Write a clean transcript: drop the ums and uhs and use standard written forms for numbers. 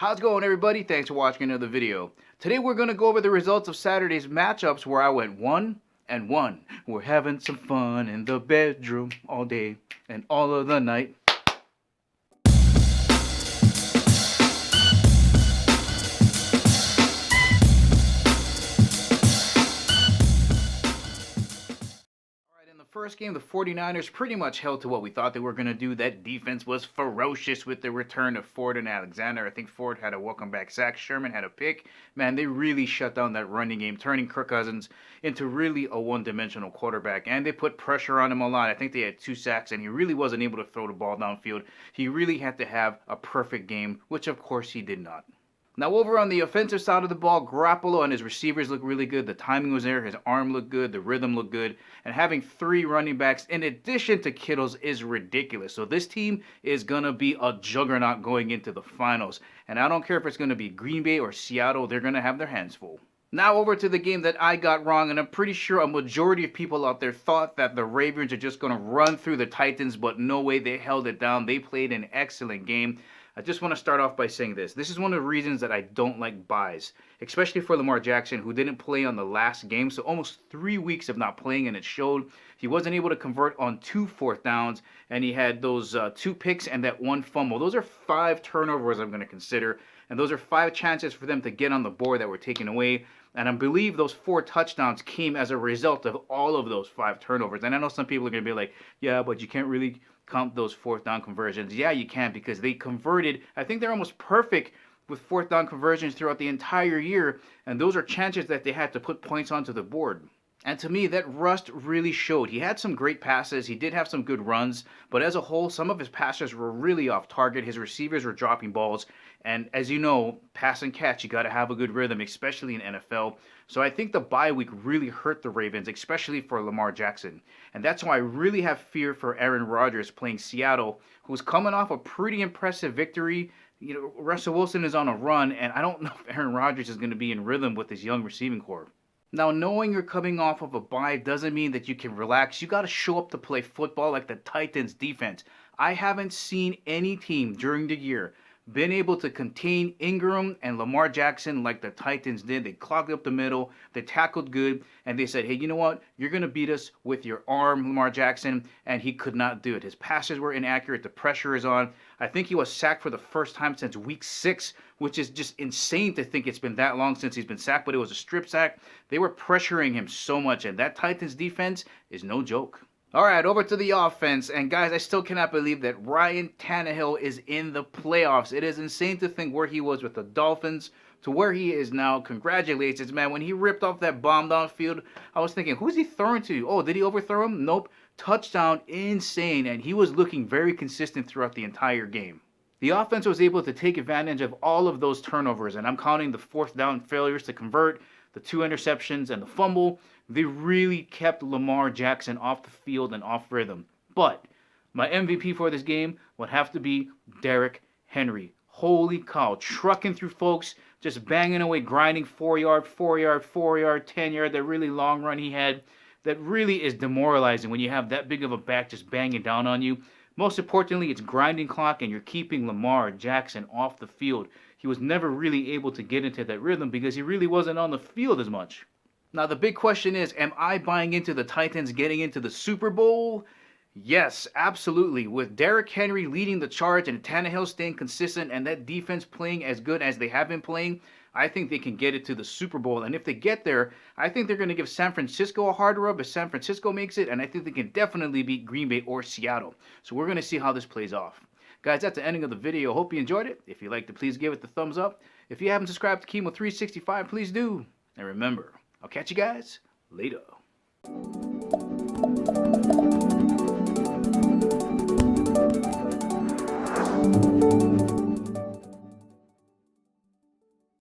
How's it going, everybody? Thanks for watching another video. Today we're going to go over the results of Saturday's matchups where I went 1-1. We're having some fun in the bedroom all day and all of the night. In the first game, the 49ers pretty much held to what we thought they were going to do. That defense was ferocious with the return of Ford and Alexander. I think Ford had a welcome back sack. Sherman had a pick. Man, they really shut down that running game, turning Kirk Cousins into really a one-dimensional quarterback. And they put pressure on him a lot. I think they had 2 sacks, and he really wasn't able to throw the ball downfield. He really had to have a perfect game, which of course he did not. Now over on the offensive side of the ball, Garoppolo and his receivers look really good. The timing was there. His arm looked good. The rhythm looked good. And having 3 running backs in addition to Kittle's is ridiculous. So this team is going to be a juggernaut going into the finals. And I don't care if it's going to be Green Bay or Seattle. They're going to have their hands full. Now over to the game that I got wrong, and I'm pretty sure a majority of people out there thought that the Ravens are just going to run through the Titans, but no way, they held it down. They played an excellent game. I just want to start off by saying this. This is one of the reasons that I don't like buys, especially for Lamar Jackson, who didn't play on the last game. So almost 3 weeks of not playing, and it showed. He wasn't able to convert on 2 fourth downs, and he had those 2 picks and that 1 fumble. Those are 5 turnovers I'm going to consider, and those are 5 chances for them to get on the board that were taken away. And I believe those 4 touchdowns came as a result of all of those 5 turnovers. And I know some people are going to be like, yeah, but you can't really count those 4th down conversions. Yeah, you can, because they converted. I think they're almost perfect with 4th down conversions throughout the entire year. And those are chances that they had to put points onto the board. And to me, that rust really showed. He had some great passes. He did have some good runs. But as a whole, some of his passes were really off target. His receivers were dropping balls. And as you know, pass and catch, you got to have a good rhythm, especially in NFL. So I think the bye week really hurt the Ravens, especially for Lamar Jackson. And that's why I really have fear for Aaron Rodgers playing Seattle, who's coming off a pretty impressive victory. You know, Russell Wilson is on a run, and I don't know if Aaron Rodgers is going to be in rhythm with his young receiving corps. Now, knowing you're coming off of a bye doesn't mean that you can relax. You got to show up to play football like the Titans defense. I haven't seen any team during the year been able to contain Ingram and Lamar Jackson like the Titans did. They clogged up the middle, they tackled good, and they said, hey, you know what? You're going to beat us with your arm, Lamar Jackson, and he could not do it. His passes were inaccurate. The pressure is on. I think he was sacked for the first time since week 6, which is just insane to think it's been that long since he's been sacked, but it was a strip sack. They were pressuring him so much, and that Titans defense is no joke. All right, over to the offense. And guys, I still cannot believe that Ryan Tannehill is in the playoffs. It is insane to think where he was with the Dolphins to where he is now. Congratulations, man. When he ripped off that bomb downfield, I was thinking, who's he throwing to? Oh, did he overthrow him? Nope. Touchdown, insane. And he was looking very consistent throughout the entire game. The offense was able to take advantage of all of those turnovers, and I'm counting the 4th down failures to convert, the 2 interceptions, and the fumble. They really kept Lamar Jackson off the field and off rhythm. But my MVP for this game would have to be Derrick Henry. Holy cow, trucking through folks, just banging away, grinding 4-yard, 4-yard, 4-yard, 10-yard, that really long run he had. That really is demoralizing when you have that big of a back just banging down on you. Most importantly, it's grinding clock, and you're keeping Lamar Jackson off the field. He was never really able to get into that rhythm because he really wasn't on the field as much. Now, the big question is, am I buying into the Titans getting into the Super Bowl? Yes, absolutely. With Derrick Henry leading the charge and Tannehill staying consistent and that defense playing as good as they have been playing, I think they can get it to the Super Bowl. And if they get there, I think they're going to give San Francisco a hard rub if San Francisco makes it. And I think they can definitely beat Green Bay or Seattle. So we're going to see how this plays off. Guys, that's the ending of the video. Hope you enjoyed it. If you liked it, please give it the thumbs up. If you haven't subscribed to Chemo365, please do. And remember, I'll catch you guys later.